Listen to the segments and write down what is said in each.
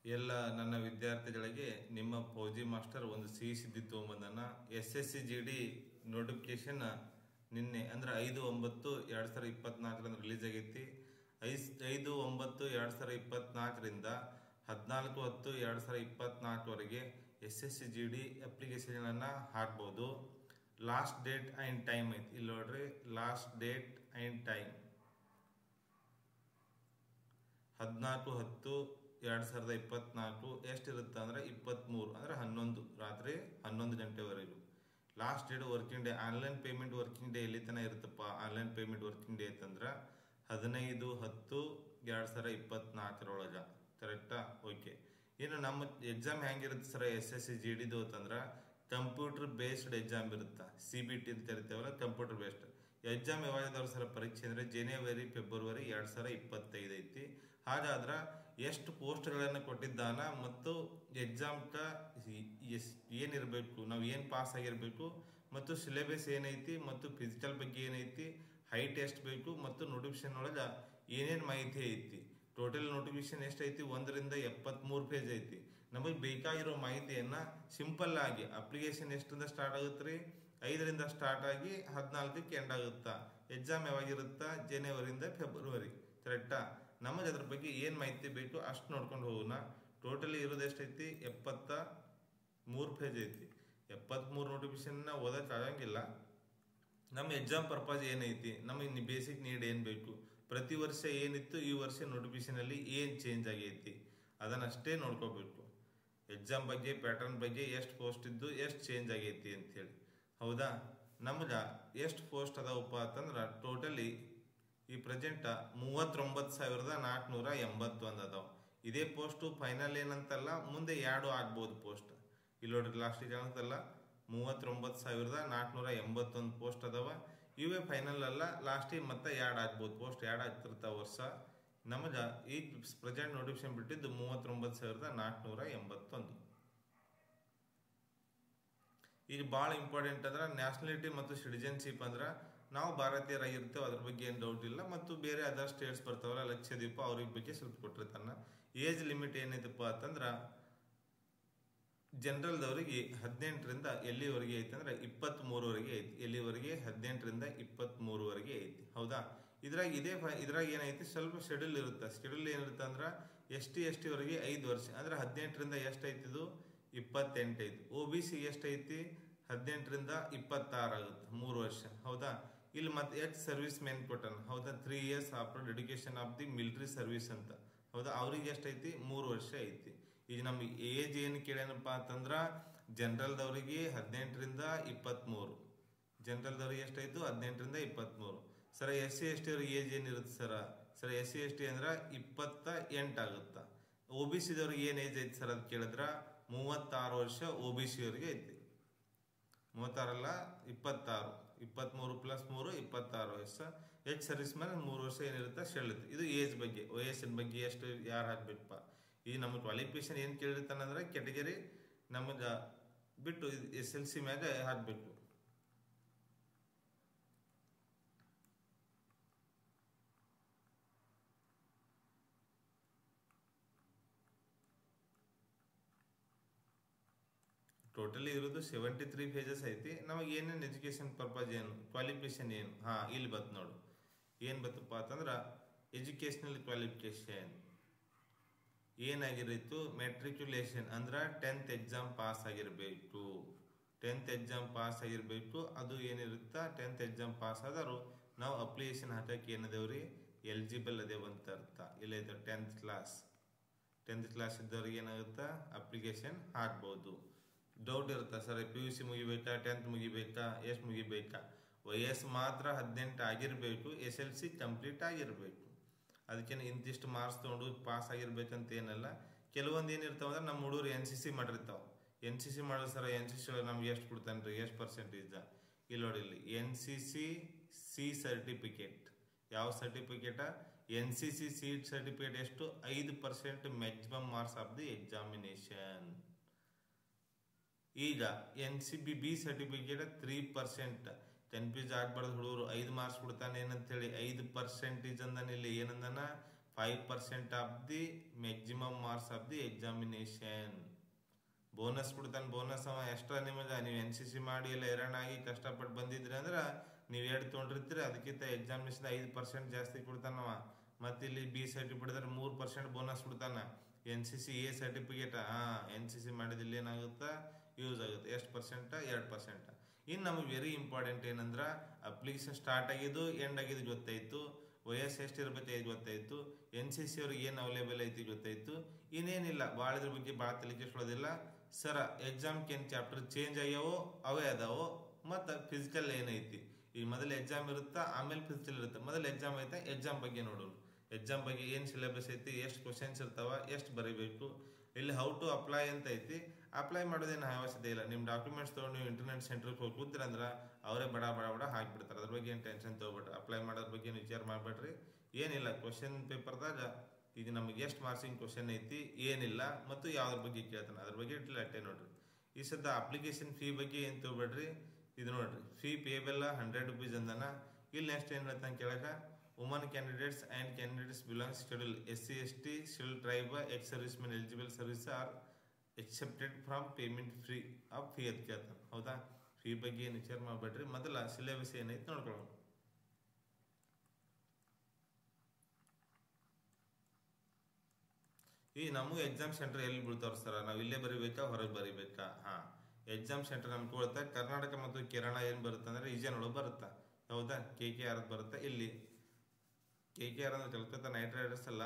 ಎಲ್ಲ ನನ್ನ ವಿದ್ಯಾರ್ಥಿಗಳಿಗೆ ನಿಮ್ಮ ಫೌಜಿ ಮಾಸ್ಟರ್ ಒಂದು ಸಿಹಿ ಸುದ್ದಿ ತೊಗೊಂಬಂದನ. SSC GD ನೋಟಿಫಿಕೇಶನ್ ನಿನ್ನೆ ಅಂದ್ರೆ 5/9/2024 ರಿಲೀಸ್ ಆಗೈತಿ. 5/9/2024 14/10/2024 ವರೆಗೆ SSC GD ಅಪ್ಲಿಕೇಶನ್ ಅನ್ನ ಹಾಕಬಹುದು. ಲಾಸ್ಟ್ ಡೇಟ್ ಅಂಡ್ ಟೈಮ್ ಐತಿ ಇಲ್ಲಿ ನೋಡ್ರಿ. ಲಾಸ್ಟ್ ಡೇಟ್ ಅಂಡ್ ಟೈಮ್ 14/10/2024 ಎಷ್ಟಿರುತ್ತೆ ಅಂದ್ರೆ 23 ಅಂದ್ರೆ 11 ರಾತ್ರಿ 11 ಗಂಟೆವರೆಗೂ last date. Working day online payment working day ಎಲ್ಲಿ ತನ ಇರುತ್ತಪ್ಪ? ಆನ್ಲೈನ್ ಪೇಮೆಂಟ್ ವರ್ಕಿಂಗ್ ಡೇ ಅಂತಂದ್ರೆ 15/10/2024 ಕರೆಕ್ಟಾ? ಓಕೆ. ಇನ್ನು ನಮ್ಮ ಎಕ್ಸಾಮ್ ಹೆಂಗಿರುತ್ತೆ ಸರ್ SSC GD ಅಂತಂದ್ರೆ ಕಂಪ್ಯೂಟರ್ ಬೇಸ್ಡ್ ಎಕ್ಸಾಮ್ ಇರುತ್ತೆ. CBT ಅಂತ ಕರಿತೇವಲ್ಲ, ಕಂಪ್ಯೂಟರ್ ಬೇಸ್ಡ್ ಎಕ್ಸಾಮ್. ಯಾವಾಗಿದ್ದವ್ರು ಸರ್ ಪರೀಕ್ಷೆ ಅಂದ್ರೆ ಜನವರಿ ಫೆಬ್ರವರಿ 2025 ಐತಿ. ಹಾಗಾದ್ರೆ ಎಷ್ಟು ಪೋಸ್ಟ್ಗಳನ್ನು ಕೊಟ್ಟಿದ್ದಾನ ಮತ್ತು ಎಕ್ಸಾಮ್ ಏನಿರಬೇಕು, ನಾವು ಏನು ಪಾಸ್ ಆಗಿರಬೇಕು ಮತ್ತು ಸಿಲೆಬಸ್ ಏನೈತಿ ಮತ್ತು ಫಿಸಿಕಲ್ ಬಗ್ಗೆ ಏನೈತಿ, ಹೈಟ್ ಎಷ್ಟು ಬೇಕು ಮತ್ತು ನೋಟಿಫಿಕೇಶನ್ ಒಳಗೆ ಏನೇನು ಮಾಹಿತಿ ಐತಿ. ಟೋಟಲ್ ನೋಟಿಫಿಕೇಶನ್ ಎಷ್ಟೈತಿ? 1ರಿಂದ 73 ಪೇಜ್ ಐತಿ. ನಮಗೆ ಬೇಕಾಗಿರೋ ಮಾಹಿತಿಯನ್ನ ಸಿಂಪಲ್ ಆಗಿ ಅಪ್ಲಿಕೇಶನ್ ಎಷ್ಟರಿಂದ ಸ್ಟಾರ್ಟ್ ಆಗುತ್ತೆ ರೀ? 5ರಿಂದ ಸ್ಟಾರ್ಟ್ ಆಗಿ 14ಕ್ಕೆ ಎಂಡ್ ಆಗುತ್ತಾ. ಎಕ್ಸಾಮ್ ಯಾವಾಗಿರುತ್ತಾ? ಜನವರಿಯಿಂದ ಫೆಬ್ರವರಿ ಕರೆಕ್ಟಾ? ನಮಗೆ ಅದ್ರ ಬಗ್ಗೆ ಏನು ಮಾಹಿತಿ ಬೇಕು ಅಷ್ಟು ನೋಡ್ಕೊಂಡು ಹೋಗೋಣ. ಟೋಟಲಿ ಇರೋದು ಎಷ್ಟೈತಿ? 73 ಪೇಜ್ ಐತಿ. 73 ನೋಟಿಫಿಕೇಶನ್ ಓದಕ್ಕೆ ಆಗಂಗಿಲ್ಲ. ನಮ್ಮ ಎಕ್ಸಾಮ್ ಪರ್ಪಸ್ ಏನೈತಿ, ನಮಗೆ ಬೇಸಿಕ್ ನೀಡ್ ಏನು ಬೇಕು, ಪ್ರತಿ ವರ್ಷ ಏನಿತ್ತು ಈ ವರ್ಷ ನೋಟಿಫಿಕೇಶನ್ ಅಲ್ಲಿ ಏನು ಚೇಂಜ್ ಆಗೈತಿ ಅದನ್ನಷ್ಟೇ ನೋಡ್ಕೋಬೇಕು. ಎಕ್ಸಾಮ್ ಬಗ್ಗೆ ಪ್ಯಾಟರ್ನ್ ಬಗ್ಗೆ ಎಷ್ಟು ಪೋಸ್ಟ್ ಇದ್ದು ಎಷ್ಟು ಚೇಂಜ್ ಆಗೈತಿ ಅಂತ ಹೇಳಿ. ಹೌದಾ? ನಮ್ಗೆ ಎಷ್ಟು ಪೋಸ್ಟ್ ಅದಾವಪ್ಪ ಅಂತಂದ್ರೆ ಟೋಟಲಿ ಈ ಪ್ರೆಸೆಂಟ್ 39,481 ಅದಾವ. ಇದೇ ಪೋಸ್ಟ್ ಫೈನಲ್ ಏನಂತಲ್ಲ, ಮುಂದೆ 2 ಆಗ್ಬೋದು ಪೋಸ್ಟ್. ಇಲ್ಲಿ ನೋಡ್ರಿ ಲಾಸ್ಟಿಗೆ ಏನಂತಲ್ಲ 39,481 ಪೋಸ್ಟ್ ಅದಾವ. ಇವೇ ಫೈನಲ್ ಅಲ್ಲ, ಲಾಸ್ಟಿಗೆ ಮತ್ತೆ 2 ಆಗ್ಬೋದು ಪೋಸ್ಟ್. 2 ಆಗ್ತಿರ್ತಾವ ವರ್ಷ. ನಮಗೆ ಈ ಪ್ರೆಸೆಂಟ್ ನೋಟಿಫಿಕೇಶನ್ ಬಿಟ್ಟಿದ್ದು 39,481. ಈಗ ಭಾಳ ಇಂಪಾರ್ಟೆಂಟ್ ಅಂದ್ರೆ ನ್ಯಾಷನಾಲಿಟಿ ಮತ್ತು ಸಿಟಿಜನ್ಶಿಪ್ ಅಂದ್ರೆ ನಾವು ಭಾರತೀಯರಾಗಿರ್ತೇವೆ, ಅದ್ರ ಬಗ್ಗೆ ಏನು ಡೌಟ್ ಇಲ್ಲ. ಮತ್ತು ಬೇರೆ ಅದರ್ ಸ್ಟೇಟ್ಸ್ ಬರ್ತಾವಲ್ಲ, ಲಕ್ಷದ್ವೀಪ, ಅವ್ರಿಗೆ ಬಗ್ಗೆ ಸ್ವಲ್ಪ ಕೊಟ್ಟಿರ್ತಾನ. ಏಜ್ ಲಿಮಿಟ್ ಏನೈತಪ್ಪ ಅಂತಂದ್ರೆ ಜನರಲ್ದವರಿಗೆ 18ರಿಂದ ಎಲ್ಲಿವರೆಗೆ ಐತಿ ಅಂದ್ರೆ 23ವರೆಗೆ ಐತಿ. ಎಲ್ಲಿವರೆಗೆ? 18ರಿಂದ 23ವರೆಗೆ ಐತಿ. ಹೌದಾ? ಇದ್ರಾಗ ಏನೈತಿ ಸ್ವಲ್ಪ ಶೆಡ್ಯೂಲ್ ಇರುತ್ತೆ. ಶೆಡ್ಯೂಲ್ ಏನಿರುತ್ತೆ ಅಂದ್ರೆ ST ವರೆಗೆ 5 ವರ್ಷ ಅಂದ್ರೆ 18ರಿಂದ ಎಷ್ಟೈತಿದು? 28 ಐತಿ. OBC ಎಷ್ಟೈತಿ? 18ರಿಂದ 26 ಆಗುತ್ತೆ, 3 ವರ್ಷ. ಹೌದಾ? ಇಲ್ಲಿ ಮತ್ತೆ ಸರ್ವಿಸ್ ಮೆನ್ ಕೊಟ್ಟನ. ಹೌದಾ? 3 years after dedication of the military service ಅಂತ. ಹೌದಾ? ಅವ್ರಿಗೆ ಎಷ್ಟೈತಿ? 3 ವರ್ಷ ಐತಿ. ಈಗ ನಮ್ಗೆ ಏಜ್ ಏನು ಕೇಳೇನಪ್ಪ ಅಂತಂದ್ರ ಜನರಲ್ದವ್ರಿಗೆ 18ರಿಂದ 23. ಜನರಲ್ದವ್ರಿಗೆ ಎಷ್ಟಾಯ್ತು? 18ರಿಂದ 23. ಸರ SC ST ಅವ್ರಿಗೆ ಏಜ್ ಏನಿರುತ್ತೆ ಸರ? SC ST ಅಂದ್ರೆ 28 ಆಗುತ್ತಾ. OBC ದವ್ರಿಗೆ ಏನ್ ಏಜ್ ಐತಿ ಸರ್ ಅಂತ ಕೇಳಿದ್ರ 36 ವರ್ಷ OBC ಅವ್ರಿಗೆ ಐತಿ. 36 ಅಲ್ಲ 26. 23 + 3 26 ವಯಸ್ಸು. ಸರ್ವಿಸ್ ಮೇಲೆ 3 ವರ್ಷ ಏನಿರುತ್ತೆ ಶೆಳ್ಳುತ್ತೆ. ಇದು ಏಜ್ ಬಗ್ಗೆ. ವಯಸ್ಸಿನ ಬಗ್ಗೆ ಎಷ್ಟು ಯಾರು ಹಾಕ್ಬೇಕಪ್ಪ. ಈ ನಮ್ಮ ಕ್ವಾಲಿಫಿಕೇಶನ್ ಏನು ಕೇಳಿರ್ತಾನಂದ್ರೆ ಕೆಟಗರಿ ನಮಗೆ ಬಿಟ್ಟು SLC ಮ್ಯಾಗ ಹಾಕಬೇಕು. ಟೋಟಲಿ ಇರೋದು 73 ಪೇಜಸ್ ಐತಿ. ನಮಗೆ ಏನೇನು ಎಜುಕೇಶನ್ ಪರ್ಪಸ್ ಏನು, ಕ್ವಾಲಿಫಿಕೇಶನ್ ಏನು, ಇಲ್ಲಿ ಬತ್ತು ನೋಡು. ಏನು ಬತ್ತಪ್ಪ ಅಂತಂದ್ರೆ ಎಜುಕೇಶನಲ್ ಕ್ವಾಲಿಫಿಕೇಶನ್ ಏನಾಗಿರಿತ್ತು? ಮೆಟ್ರಿಕ್ಯುಲೇಷನ್ ಅಂದ್ರೆ 10th ಎಕ್ಸಾಮ್ ಪಾಸ್ ಆಗಿರಬೇಕು. 10th ಎಕ್ಸಾಮ್ ಪಾಸ್ ಆಗಿರಬೇಕು. ಅದು ಏನಿರುತ್ತಾ 10th ಎಕ್ಸಾಮ್ ಪಾಸ್ ಆದರೂ ನಾವು ಅಪ್ಲಿಕೇಶನ್ ಹಾಕಕ್ಕೆ ಏನದೇವ್ರಿ? ಎಲಿಜಿಬಲ್ ಅದೇವಂತ ಅರ್ಥ. ಇಲ್ಲೈತೆ 10th ಕ್ಲಾಸ್ ಇದ್ದವ್ರಿಗೆ ಏನಾಗುತ್ತಾ ಅಪ್ಲಿಕೇಶನ್ ಹಾಕ್ಬೋದು. ಡೌಟ್ ಇರುತ್ತೆ ಸರ್, PUC ಮುಗಿಬೇಕಾ, 10th ಮುಗಿಬೇಕಾ, ಎಷ್ಟು ಮುಗಿಬೇಕಾ? ವಯಸ್ಸು ಮಾತ್ರ 18 ಆಗಿರಬೇಕು. SLC ಕಂಪ್ಲೀಟ್ ಆಗಿರಬೇಕು. ಅದಕ್ಕೇನು ಇಂತಿಷ್ಟು ಮಾರ್ಕ್ಸ್ ತೊಗೊಂಡು ಪಾಸ್ ಆಗಿರ್ಬೇಕಂತ ಏನಲ್ಲ. ಕೆಲವೊಂದು ಏನಿರ್ತಾವ ಅಂದ್ರೆ ನಮ್ಮ ಹುಡುಗರು NCC ಮಾಡಿರ್ತಾವ. NCC ಮಾಡಿದ್ರೆ ಸರ್ NCC ನಮ್ಗೆ ಎಷ್ಟು ಕೊಡ್ತಾನ್ರಿ, ಎಷ್ಟು ಪರ್ಸೆಂಟೇಜ್? ಇಲ್ಲಿ ನೋಡಿ, ಇಲ್ಲಿ NCC C ಸರ್ಟಿಫಿಕೇಟ್. ಯಾವ ಸರ್ಟಿಫಿಕೇಟ? NCC C ಸರ್ಟಿಫಿಕೇಟ್ ಎಷ್ಟು? 5% maximum marks of the examination. ಈಗ NCB ಸರ್ಟಿಫಿಕೇಟ್ 3%. ಕನ್ಫ್ಯೂಸ್ ಆಗ್ಬಾರ್ದು ಹುಡುಗರು. 5 ಮಾರ್ಕ್ಸ್ ಕೊಡ್ತಾನೆ ಏನಂತ ಹೇಳಿ 5% ಅಂದಾನೆ. ಇಲ್ಲಿ ಏನಂದಾನ? 5% of the maximum marks of the examination. Bonus ಕೊಡ್ತಾನೆ. ಬೋನಸ್ ಅವ ಎಕ್ಸ್ಟ್ರಾ ನಿಮಗೆ ನೀವು NCC ಮಾಡಿ ಎಲ್ಲ ಹೈರಾಣಾಗಿ ಕಷ್ಟಪಟ್ಟು ಬಂದಿದ್ರಿ ಅಂದ್ರೆ ನೀವು ಎರಡು ತೊಗೊಂಡಿರ್ತೀರಿ, ಅದಕ್ಕಿಂತ ಎಕ್ಸಾಮಿನೇಷನ್ 5% ಜಾಸ್ತಿ ಕೊಡ್ತಾನವ. ಮತ್ತು ಇಲ್ಲಿ B ಸರ್ಟಿಫಿಕೇಟ್ ಇದ್ರೆ 3% ಬೋನಸ್ ಕೊಡ್ತಾನ. NCC A ಸರ್ಟಿಫಿಕೇಟ್ NCC ಮಾಡಿದಿಲ್ಲ ಏನಾಗುತ್ತಾ ಯೂಸ್ ಆಗುತ್ತೆ. ಎಷ್ಟು ಪರ್ಸೆಂಟ? 2%. ಇನ್ನು ನಮಗೆ ವೆರಿ ಇಂಪಾರ್ಟೆಂಟ್ ಏನಂದ್ರೆ ಅಪ್ಲಿಕೇಶನ್ ಸ್ಟಾರ್ಟ್ ಆಗಿದ್ದು ಎಂಡ್ ಆಗಿದ್ದು ಗೊತ್ತಾಯ್ತು, ವಯಸ್ಸು ಎಷ್ಟು ಇರ್ಬೇಕು ಗೊತ್ತಾಯ್ತು, NCC ಅವ್ರಿಗೆ ಏನು ಅವೈಲೇಬಲ್ ಐತಿ ಗೊತ್ತಾಯ್ತು. ಇನ್ನೇನಿಲ್ಲ ಭಾಳ ಇದ್ರ ಬಗ್ಗೆ ಭಾಳ ತಲೆ ಕೆಡಿಸ್ಕೊಳ್ಳೋದಿಲ್ಲ. ಸರ ಎಕ್ಸಾಮ್ಗೆ ಏನು ಚಾಪ್ಟರ್ ಚೇಂಜ್ ಆಗ್ಯಾವೋ ಅವೇ ಅದಾವೋ, ಮತ್ತು ಫಿಸಿಕಲ್ ಏನೈತಿ. ಈಗ ಮೊದಲು ಎಕ್ಸಾಮ್ ಇರುತ್ತಾ, ಆಮೇಲೆ ಫಿಸಿಕಲ್ ಇರುತ್ತೆ. ಮೊದಲು ಎಕ್ಸಾಮ್ ಐತೆ, ಎಕ್ಸಾಮ್ ಬಗ್ಗೆ ನೋಡೋಣ. ಎಕ್ಸಾಮ್ ಬಗ್ಗೆ ಏನು ಸಿಲೆಬಸ್ ಐತಿ, ಎಷ್ಟು ಕ್ವಶನ್ಸ್ ಇರ್ತಾವ, ಎಷ್ಟು ಬರೀಬೇಕು, ಇಲ್ಲಿ ಹೌ ಟು ಅಪ್ಲೈ ಅಂತ ಐತಿ. ಅಪ್ಲೈ ಮಾಡೋದೇನು ಅವಶ್ಯಕತೆ ಇಲ್ಲ. ನಿಮ್ಮ ಡಾಕ್ಯುಮೆಂಟ್ಸ್ ತೊಗೊಂಡು ನೀವು ಇಂಟರ್ನೆಟ್ ಸೆಂಟ್ರಿಗೆ ಹೋಗಿ ಕೂತ್ರಂದ್ರೆ ಅವರೇ ಬಡ ಹಾಕಿಬಿಡ್ತಾರೆ. ಅದ್ರ ಬಗ್ಗೆ ಏನು ಟೆನ್ಷನ್ ತೊಗೊಬೇಡ್ರಿ. ಅಪ್ಲೈ ಮಾಡೋದ್ರ ಬಗ್ಗೆ ಏನು ವಿಚಾರ ಮಾಡಬೇಡ್ರಿ. ಏನಿಲ್ಲ, ಕ್ವಶನ್ ಪೇಪರ್ದಾಗ ಈಗ ನಮಗೆ ಎಷ್ಟು ಮಾರ್ಕ್ಸಿಂಗ್ ಕ್ವಶನ್ ಐತಿ ಏನಿಲ್ಲ ಮತ್ತು ಯಾವ್ದ್ರ ಬಗ್ಗೆ ಕೇಳ್ತಾನೆ ಅದ್ರ ಬಗ್ಗೆ ಇಟ್ಲಿ ಅಟ್ಟೆ ನೋಡ್ರಿ. ಈ ಸದ್ದ ಅಪ್ಲಿಕೇಶನ್ ಫೀ ಬಗ್ಗೆ ಏನು ತೊಗೊಬೇಡ್ರಿ. ಇದು ನೋಡ್ರಿ, ಫೀ ಪೇಬಲ್ 100 rupees ಅಂದನ. ಇಲ್ಲಿ ನೆಕ್ಸ್ಟ್ ಏನು ಹೇಳ್ತಾನೆ ಕೇಳಕ, woman candidates and candidates belongs schedule SC ST schedule tribe ex servicemen eligible service are excepted from payment free of fee ಅಂತ ಕೇಳ್ತಾನೆ. ಹೌದಾ, ಫೀ ಬಗ್ಗೆ ಏನು ವಿಚಾರ ಮಾಡಬೇಡ್ರಿ. ಮೊದಲ ಸಿಲೆಬಸ್ ಏನೈತೆ ನೋಡ್ಕೊಳ್ಳೋಣ. ಈ ನಮಗೂ ಎಕ್ಸಾಮ್ ಸೆಂಟರ್ ಎಲ್ಲಿ ಬೀಳ್ತಾವ್ರ ಸರ, ನಾವು ಇಲ್ಲೇ ಬರೀಬೇಕಾ ಹೊರಗೆ ಬರೀಬೇಕಾ? ಎಕ್ಸಾಮ್ ಸೆಂಟರ್ ನಮ್ಗೆ ಕೊಡ್ತಾ ಕರ್ನಾಟಕ ಮತ್ತು ಕೇರಳ ಏನು ಬರುತ್ತೆ ಅಂದರೆ ಈಜನೊಳಗೆ ಬರುತ್ತಾ. ಹೌದಾ, KKR ಬರುತ್ತೆ. ಇಲ್ಲಿ KKR ಅಂದ್ರೆ ಕಲ್ಕತ್ತಾ ನೈಟ್ ರೈಡರ್ಸ್ ಅಲ್ಲ,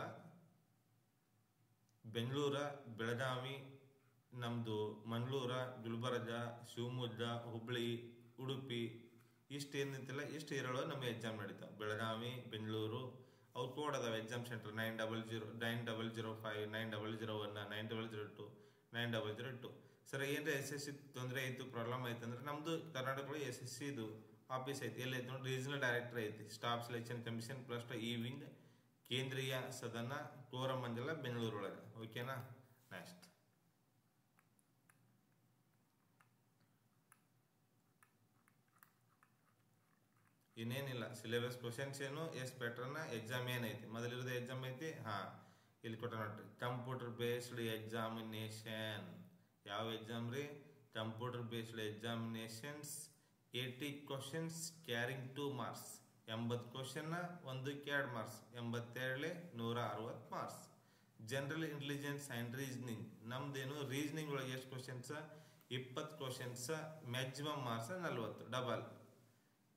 ಬೆಂಗಳೂರ, ಬೆಳಗಾವಿ, ನಮ್ಮದು ಮಂಗಳೂರ, ಗುಲ್ಬರ್ಗ, ಶಿವಮೊಗ್ಗ, ಹುಬ್ಬಳ್ಳಿ, ಉಡುಪಿ, ಇಷ್ಟು ಏನಿತ್ತಲ್ಲ ಇಷ್ಟು ಏರಿಯಾಗಳು ನಮಗೆ ಎಕ್ಸಾಮ್ ನಡೀತಾವೆ. ಬೆಳಗಾವಿ, ಬೆಂಗಳೂರು, ಅವ್ರು ಕೋಡ್ ಅದಾವೆ ಎಕ್ಸಾಮ್ ಸೆಂಟರ್ 900, 9005, 9001, 9002, 9002. ಸರ್ ಏನ್ರ SSC ತೊಂದರೆ ಆಯಿತು, ಪ್ರಾಬ್ಲಮ್ ಆಯ್ತು ಅಂದ್ರೆ ನಮ್ಮದು ಕರ್ನಾಟಕ SSC ಇದು ಆಫೀಸ್ ಐತಿ. ಎಲ್ಲಿ ಐತಿ ನೋಡಿ, ರೀಜನಲ್ ಡೈರೆಕ್ಟರ್ ಐತಿ, ಸ್ಟಾಫ್ ಸೆಲೆಕ್ಷನ್ ಕಮಿಷನ್ ಪ್ಲಸ್ ಈ ವಿಂಗ್, ಕೇಂದ್ರೀಯ ಸದನ, ಕೋರಮಂಡಲ, ಬೆಂಗಳೂರು ಒಳಗೆ. ಓಕೆನಾ? ನೆಕ್ಸ್ಟ್ ಇನ್ನೇನಿಲ್ಲ, ಸಿಲೆಬಸ್ ಕ್ವಶನ್ಸ್ ಏನು, ಎಸ್ ಪ್ಯಾಟ್ರನ್, ಎಕ್ಸಾಮ್ ಏನೈತಿ, ಮೊದಲಿರೋದು ಎಕ್ಸಾಮ್ ಐತಿ. ಇಲ್ಲಿ ಕೊಟ್ಟ ನೋಡ್ರಿ, ಕಂಪ್ಯೂಟರ್ ಬೇಸ್ಡ್ ಎಕ್ಸಾಮಿನೇಷನ್. ಯಾವ ಎಕ್ಸಾಮ್ ರೀ? Computer based examinations. 80 questions carrying 2 marks. 80 question, ಒಂದಕ್ಕೆ 2 marks, 82 160 marks. General intelligence and reasoning. ನಮ್ದೇನು ರೀಸನಿಂಗ್ ಒಳಗೆ ಎಷ್ಟು questions? 20 questions, maximum marks 40, double.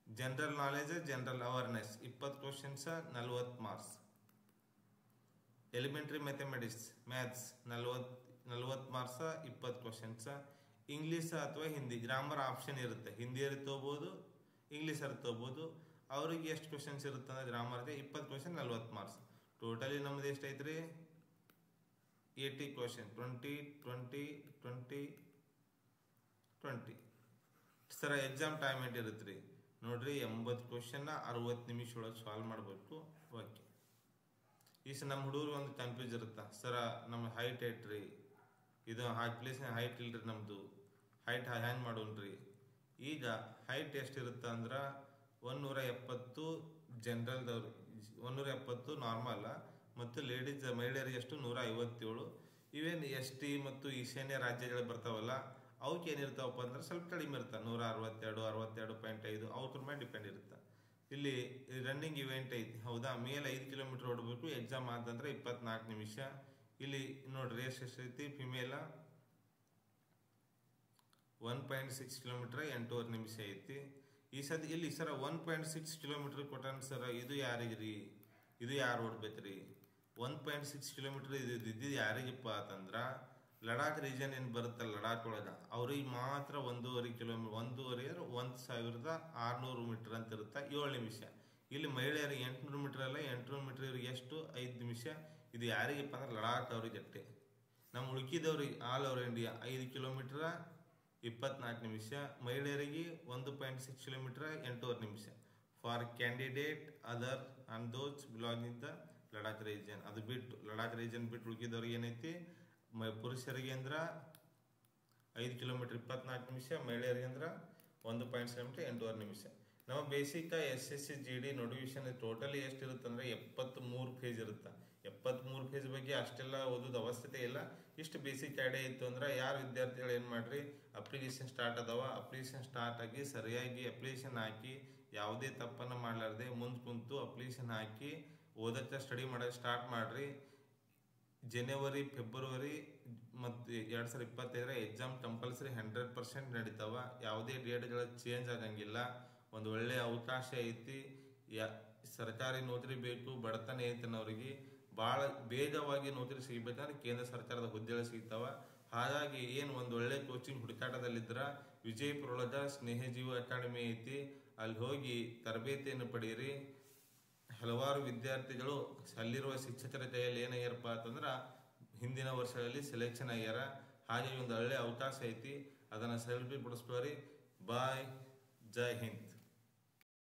General knowledge, general awareness 20 questions 40 marks. Elementary mathematics, maths 40 marks 20 questions. English ಅಥವಾ Hindi, grammar option ಇರುತ್ತೆ. ಹಿಂದಿಯಲ್ಲಿ ತೊಗೋಬೋದು, ಇಂಗ್ಲೀಷಲ್ಲಿ ತೊಗೋಬೋದು. ಅವ್ರಿಗೆ ಎಷ್ಟು ಕ್ವಶನ್ಸ್ ಇರುತ್ತೆ ಅಂದ್ರೆ ಗ್ರಾಮರ್ಗೆ 20 ಕ್ವಶನ್ 40 ಮಾರ್ಕ್ಸ್. ಟೋಟಲಿ ನಮ್ದು ಎಷ್ಟು ಐತ್ರಿ? 80 ಕ್ವಶನ್, 20 20 20 20. ಸರ ಎಕ್ಸಾಮ್ ಟೈಮ್ ಎಷ್ಟು ಇರುತ್ತೆ ರೀ ನೋಡ್ರಿ? 80 ಕ್ವಶನ್ನ 60 ನಿಮಿಷ ಒಳಗೆ ಸಾಲ್ವ್ ಮಾಡಬೇಕು. ಓಕೆ, ಈ ನಮ್ಮ ಹುಡುಗರು ಒಂದು ಕನ್ಫ್ಯೂಸ್ ಇರುತ್ತೆ, ಸರ ನಮ್ಮ ಹೈಟ್ ಐತ್ರಿ, ಇದು ಪ್ಲೇಸ್ ಹೈಟ್ ಇಲ್ರಿ, ನಮ್ಮದು ಹೈಟ್ ಹ್ಯಾಂಗ್ ಮಾಡೋಣ್ರಿ. ಈಗ ಹೈಟ್ ಎಷ್ಟಿರುತ್ತೆ ಅಂದ್ರೆ 170 ಜನರಲ್ದವ್ರು, 170 ನಾರ್ಮಲ್, ಮತ್ತು ಮಹಿಳೆಯರಿಗೆ ಎಷ್ಟು 157. ಇವೇನು ST ಮತ್ತು ಈಶಾನ್ಯ ರಾಜ್ಯಗಳು ಬರ್ತಾವಲ್ಲ ಅವಕ್ಕೆ ಏನಿರ್ತಾವಪ್ಪ ಅಂದ್ರೆ ಸ್ವಲ್ಪ ಕಡಿಮೆ ಇರುತ್ತೆ, 162, 62.5 ಅವ್ರ ಮೇಲೆ ಡಿಪೆಂಡ್ ಇರುತ್ತೆ. ಇಲ್ಲಿ ರನ್ನಿಂಗ್ ಇವೆಂಟ್ ಐತಿ. ಹೌದಾ, ಮೇಲೆ 5 ಕಿಲೋಮೀಟರ್ ಓಡಬೇಕು. ಎಕ್ಸಾಮ್ ಆದಂದ್ರೆ 24 ನಿಮಿಷ. ಇಲ್ಲಿ ನೋಡ್ರಿ ರೇಸ್ ಎಷ್ಟೈತಿ? ಫಿಮೇಲ 1.6 ಕಿಲೋಮೀಟರ್ 8.5 ನಿಮಿಷ ಐತಿ. ಈ ಸದ್ಯ ಇಲ್ಲಿ ಸರ 1.6 ಕಿಲೋಮೀಟರ್ ಕೊಟ್ಟಾನ ಸರ, ಇದು ಯಾರಿಗ್ರಿ? ಇದು ಯಾರು ಓಡ್ಬೇಕ್ರಿ? 1.6 ಕಿಲೋಮೀಟರ್ ಇದ್ದಿದ್ದು ಯಾರಿಗಪ್ಪ ಅಂತಂದ್ರ ಲಡಾಖ್ ರೀಜನ್ ಏನು ಬರುತ್ತಲ್ಲ, ಲಡಾಖ್ ಒಳಗೆ ಅವ್ರಿಗೆ ಮಾತ್ರ 1.5 ಕಿಲೋಮೀಟರ್, 1.600 ಮೀಟರ್ ಅಂತ ಇರುತ್ತೆ, 7 ನಿಮಿಷ. ಇಲ್ಲಿ ಮಹಿಳೆಯರಿಗೆ 800 ಮೀಟರ್ ಅಲ್ಲ, 800 ಮೀಟರ್ ಇವ್ರಿಗೆ ಎಷ್ಟು? 5 ನಿಮಿಷ. ಇದು ಯಾರಿಗಪ್ಪ ಅಂದ್ರೆ ಲಡಾಖ್ ಅವ್ರಿಗೆ ಅಷ್ಟೇ. ನಮ್ಮ ಉಳುಕಿದವ್ರಿಗೆ ಆಲ್ ಓವರ್ ಇಂಡಿಯಾ 5 ಕಿಲೋಮೀಟರ್ 24 ನಿಮಿಷ. ಮಹಿಳೆಯರಿಗೆ 1.6 ಕಿಲೋಮೀಟರ್ 8.5 ನಿಮಿಷ. For candidate other and those belonging the Ladakh region. ಅದು ಬಿಟ್ಟು ಲಡಾಖ್ ರೀಜನ್ ಬಿಟ್ಟು ಉಳುಕಿದವ್ರಿಗೆ ಏನೈತಿ? ಪುರುಷರಿಗೆ ಅಂದ್ರೆ 5 ಕಿಲೋಮೀಟರ್ 24 ನಿಮಿಷ, ಮಹಿಳೆಯರಿಗೆ ಅಂದ್ರೆ 1.7 ಕಿಲೋಮೀಟರ್ 8.5 ನಿಮಿಷ. ನಮ್ಮ basic SSC GD notification totally ಎಷ್ಟಿರುತ್ತೆ ಅಂದರೆ 73 ಪೇಜ್ ಇರುತ್ತೆ. 73 ಪೇಜ್ ಬಗ್ಗೆ ಅಷ್ಟೆಲ್ಲ ಓದೋದು ಅವಶ್ಯಕತೆ ಇಲ್ಲ. ಇಷ್ಟು ಬೇಸಿಕ್ ಐಡಿಯಾ ಇತ್ತು ಅಂದ್ರೆ ಯಾರು ವಿದ್ಯಾರ್ಥಿಗಳು ಏನು ಮಾಡ್ರಿ, ಅಪ್ಲಿಕೇಶನ್ ಸ್ಟಾರ್ಟ್ ಅದಾವ, ಅಪ್ಲಿಕೇಶನ್ ಸ್ಟಾರ್ಟ್ ಆಗಿ ಸರಿಯಾಗಿ ಅಪ್ಲಿಕೇಶನ್ ಹಾಕಿ ಯಾವುದೇ ತಪ್ಪನ್ನು ಮಾಡಲಾರ್ದೆ ಮುಂದೆ ಕುಂತು ಅಪ್ಲಿಕೇಶನ್ ಹಾಕಿ ಓದಕ್ಕೆ ಸ್ಟಡಿ ಮಾಡೋಕ್ಕೆ ಸ್ಟಾರ್ಟ್ ಮಾಡ್ರಿ. ಜನವರಿ ಫೆಬ್ರವರಿ ಮತ್ತು 2025 ಎಕ್ಸಾಮ್ ಕಂಪಲ್ಸರಿ 100% ನಡೀತಾವ. ಯಾವುದೇ ಡೇಟ್ಗಳ ಚೇಂಜ್ ಆಗಂಗಿಲ್ಲ. ಒಂದು ಒಳ್ಳೆಯ ಅವಕಾಶ ಐತಿ. ಸರ್ಕಾರಿ ನೌಕರಿ ಬೇಕು, ಬಡತನ ಐತನವ್ರಿಗೆ ಭಾಳ ಬೇಗವಾಗಿ ನೌಕರಿ ಸಿಗಬೇಕಂದ್ರೆ ಕೇಂದ್ರ ಸರ್ಕಾರದ ಹುದ್ದೆಗಳು ಸಿಗ್ತಾವ. ಹಾಗಾಗಿ ಏನು ಒಂದು ಒಳ್ಳೆ ಕೋಚಿಂಗ್ ಹುಡುಕಾಟದಲ್ಲಿದ್ರ ವಿಜಯಪುರೊಳಗ ಸ್ನೇಹಜೀವ ಅಕಾಡೆಮಿ ಐತಿ, ಅಲ್ಲಿ ಹೋಗಿ ತರಬೇತಿಯನ್ನು ಪಡೀರಿ. ಹಲವಾರು ವಿದ್ಯಾರ್ಥಿಗಳು ಅಲ್ಲಿರುವ ಶಿಕ್ಷಕರ ಕೈಯಲ್ಲಿ ಏನಾಗ್ಯಾರಪ್ಪ ಅಂತಂದ್ರೆ ಹಿಂದಿನ ವರ್ಷಗಳಲ್ಲಿ ಸೆಲೆಕ್ಷನ್ ಆಗ್ಯಾರ. ಹಾಗೆ ಒಂದು ಒಳ್ಳೆ ಅವಕಾಶ ಐತಿ, ಅದನ್ನು ಸೆಲ್ಫಿ ಪಡಿಸ್ಕೋರಿ. ಬಾಯ್, ಜೈ ಹಿಂದ್.